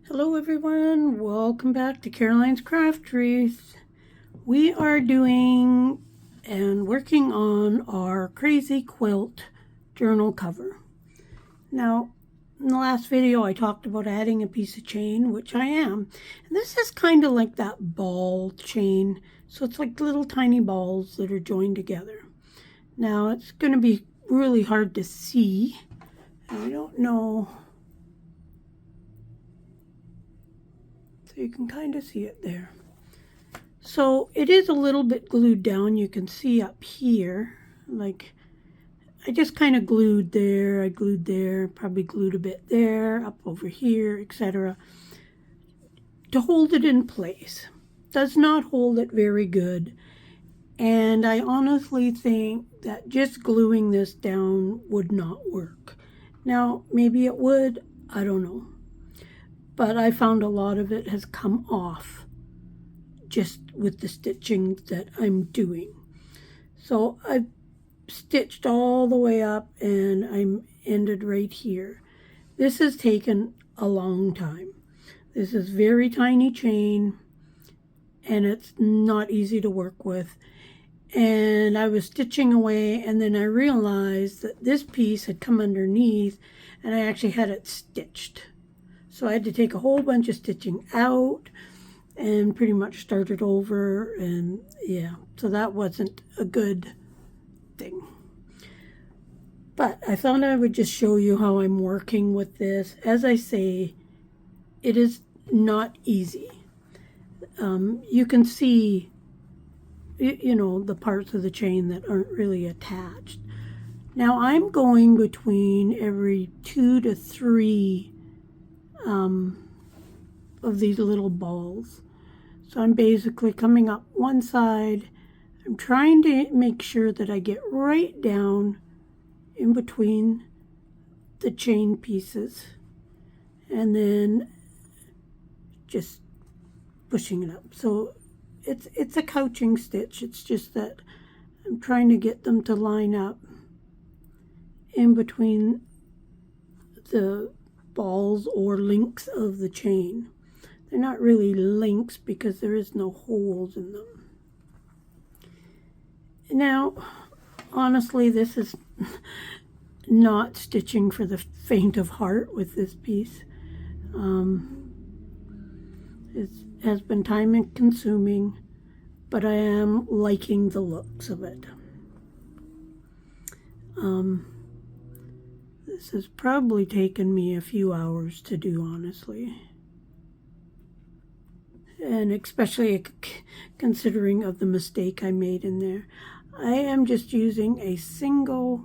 Hello everyone, welcome back to Caroline's Crafteries. We are doing and working on our crazy quilt journal cover. Now, in the last video I talked about adding a piece of chain, which I am. And this is kind of like that ball chain. So it's like little tiny balls that are joined together. Now it's going to be really hard to see. I don't know. You can kind of see it there. So it is a little bit glued down. You can see up here, like I just kind of glued there, I glued there, probably glued a bit there, up over here, etc. to hold it in place. Does not hold it very good. And I honestly think that just gluing this down would not work. Now, maybe it would, I don't know. But I found a lot of it has come off just with the stitching that I'm doing. So I've stitched all the way up and I'm ended right here. This has taken a long time. This is very tiny chain and it's not easy to work with. And I was stitching away and then I realized that this piece had come underneath and I actually had it stitched. So I had to take a whole bunch of stitching out and pretty much start it over, and yeah, so that wasn't a good thing. But I thought I would just show you how I'm working with this. As I say, it is not easy. You can see, you know, the parts of the chain that aren't really attached. Now I'm going between every 2 to 3 of these little balls. So I'm basically coming up one side. I'm trying to make sure that I get right down in between the chain pieces and then just pushing it up. So it's a couching stitch. It's just that I'm trying to get them to line up in between the balls or links of the chain. They're not really links because there is no holes in them. Now, honestly, this is not stitching for the faint of heart with this piece. It has been time consuming, but I am liking the looks of it. This has probably taken me a few hours to do, honestly. And especially considering of the mistake I made in there. I am just using a single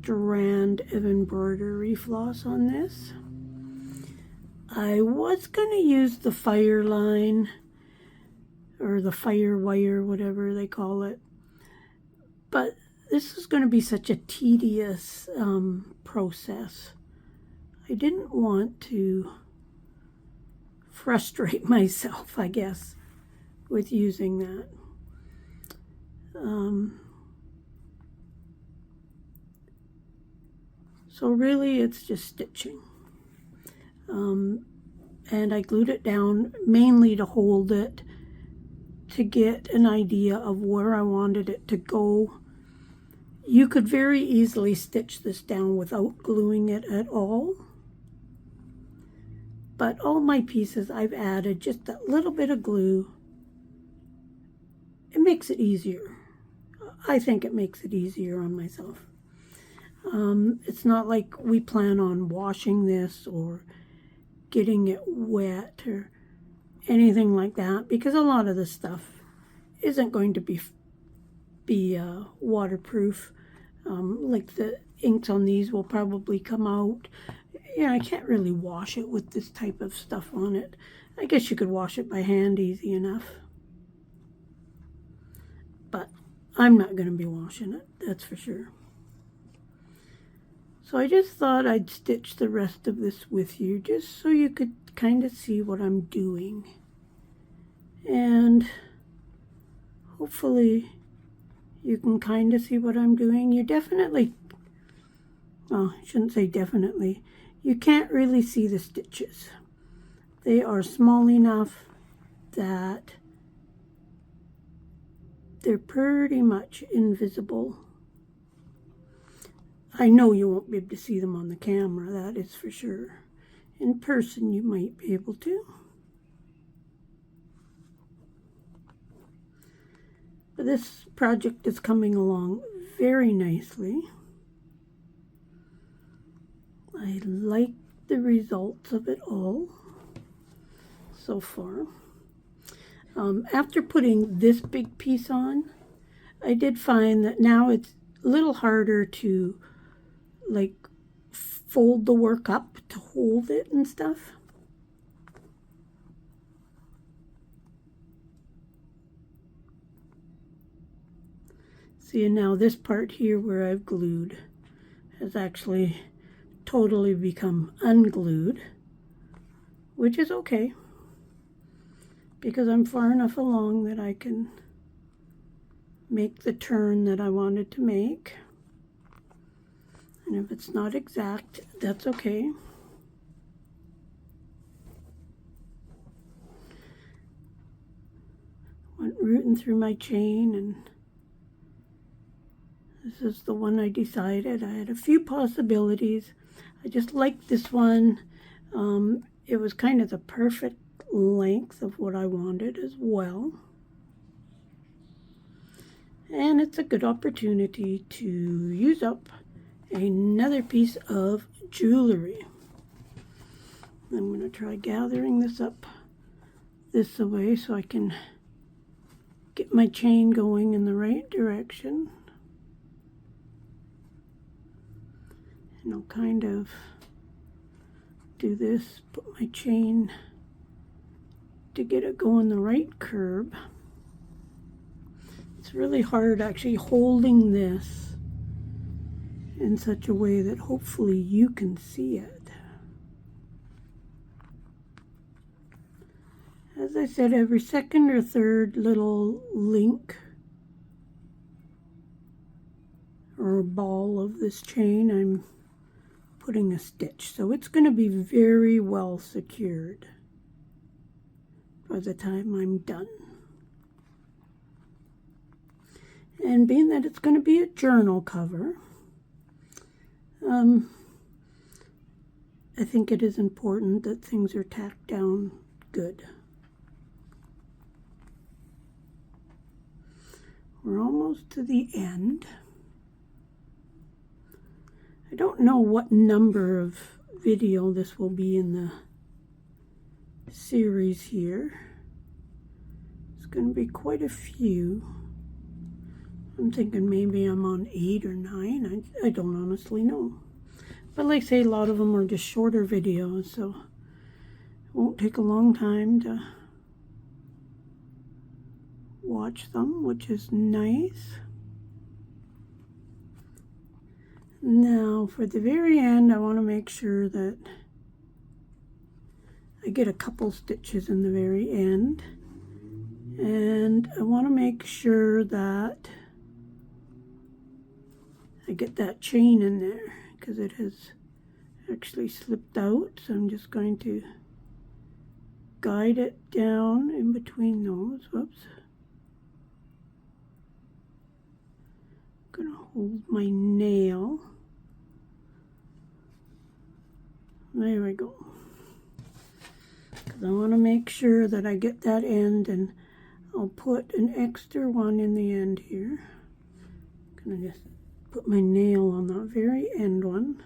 strand of embroidery floss on this. I was going to use the fire line or the fire wire, whatever they call it. But this is going to be such a tedious process. I didn't want to frustrate myself, I guess, with using that. So really it's just stitching. And I glued it down mainly to hold it, to get an idea of where I wanted it to go. You could very easily stitch this down without gluing it at all. But all my pieces I've added just that little bit of glue. It makes it easier. I think it makes it easier on myself. It's not like we plan on washing this or getting it wet or anything like that, because a lot of this stuff isn't going to be waterproof. Like the inks on these will probably come out. Yeah, I can't really wash it with this type of stuff on it. I guess you could wash it by hand easy enough. But I'm not going to be washing it, that's for sure. So I just thought I'd stitch the rest of this with you, just so you could kind of see what I'm doing. And hopefully you can kind of see what I'm doing. You definitely, well, I shouldn't say definitely, you can't really see the stitches. They are small enough that they're pretty much invisible. I know you won't be able to see them on the camera, that is for sure. In person you might be able to. But this project is coming along very nicely. I like the results of it all so far. After putting this big piece on, I did find that now it's a little harder to like fold the work up to hold it and stuff. See, and now this part here where I've glued has actually totally become unglued, which is okay because I'm far enough along that I can make the turn that I wanted to make. And if it's not exact, that's okay. Went rooting through my chain, and this is the one I decided. I had a few possibilities. I just liked this one. It was kind of the perfect length of what I wanted as well. And it's a good opportunity to use up another piece of jewelry. I'm going to try gathering this up this way so I can get my chain going in the right direction. And I'll kind of do this, put my chain to get it going the right curve. It's really hard actually holding this in such a way that hopefully you can see it. As I said, every second or third little link or ball of this chain, I'm putting a stitch. So it's going to be very well secured by the time I'm done. And being that it's going to be a journal cover, I think it is important that things are tacked down good. We're almost to the end. I don't know what number of video this will be in the series here. It's going to be quite a few. I'm thinking maybe I'm on 8 or 9. I don't honestly know. But like I say, a lot of them are just shorter videos, so it won't take a long time to watch them, which is nice. Now, for the very end, I want to make sure that I get a couple stitches in the very end. And I want to make sure that I get that chain in there, because it has actually slipped out. So I'm just going to guide it down in between those. Whoops. I'm going to hold my nail. There we go. Because I want to make sure that I get that end, and I'll put an extra one in the end here. I'm going to just put my nail on that very end one.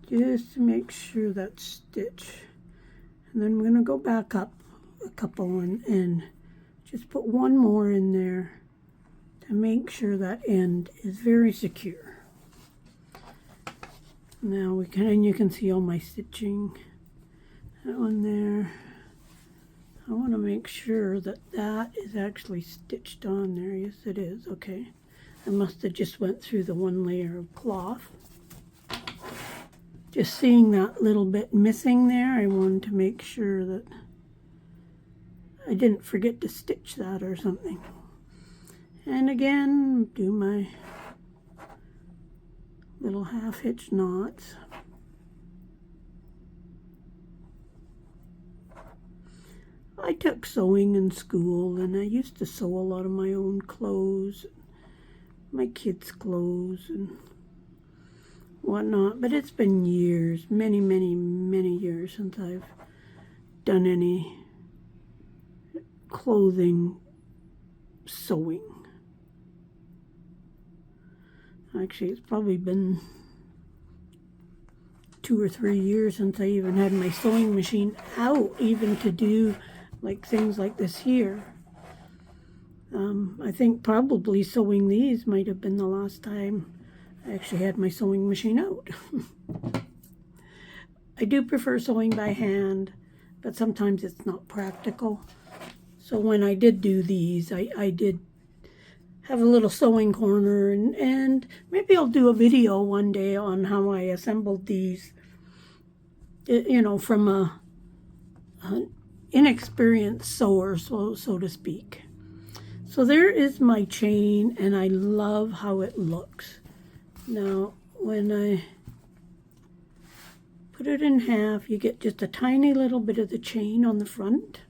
Just to make sure that's stitched. And then I'm going to go back up a couple and just put one more in there to make sure that end is very secure. Now you can see all my stitching. That one there. I want to make sure that that is actually stitched on there. Yes, it is. Okay. I must have just went through the one layer of cloth. Just seeing that little bit missing there, I wanted to make sure that I didn't forget to stitch that or something. And again, do my little half-hitch knots. I took sewing in school, and I used to sew a lot of my own clothes, my kids' clothes, and whatnot. But it's been years, many, many, many years since I've done any clothing sewing. Actually, it's probably been 2 or 3 years since I even had my sewing machine out, even to do like things like this here. I think probably sewing these might have been the last time I actually had my sewing machine out. I do prefer sewing by hand, but sometimes it's not practical. So when I did do these, I did have a little sewing corner, and maybe I'll do a video one day on how I assembled these, you know, from an inexperienced sewer, so to speak. So there is my chain, and I love how it looks. Now, when I put it in half, you get just a tiny little bit of the chain on the front.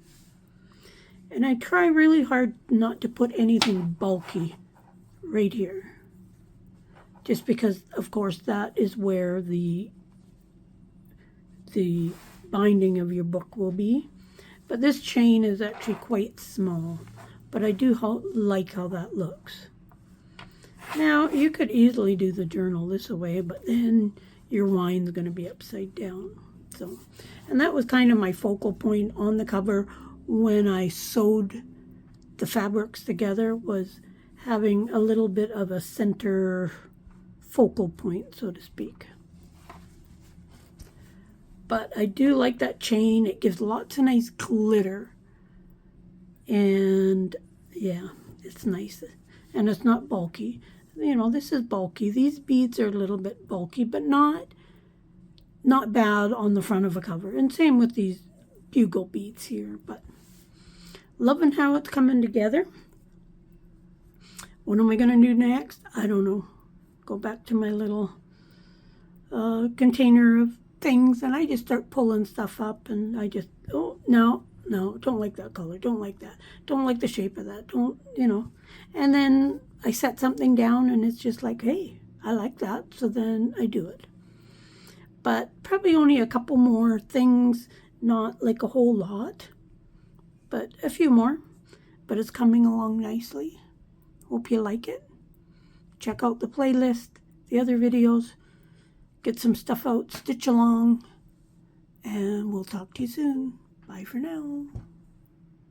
And I try really hard not to put anything bulky right here. Just because, of course, that is where the binding of your book will be. But this chain is actually quite small. But I do like how that looks. Now, you could easily do the journal this way, but then your wine's going to be upside down. So, and that was kind of my focal point on the cover when I sewed the fabrics together, was having a little bit of a center focal point, so to speak. But I do like that chain. It gives lots of nice glitter. And yeah, it's nice. And it's not bulky. You know, this is bulky. These beads are a little bit bulky, but not bad on the front of a cover. And same with these bugle beads here. But loving how it's coming together. What am I going to do next? I don't know. Go back to my little container of things, and I just start pulling stuff up, and I just, oh, no, don't like that color, don't like that, don't like the shape of that, don't, you know. And then I set something down, and it's just like, hey, I like that, so then I do it. But probably only a couple more things, not like a whole lot, but a few more. But it's coming along nicely. Hope you like it. Check out the playlist, the other videos, get some stuff out, stitch along, and we'll talk to you soon. Bye for now.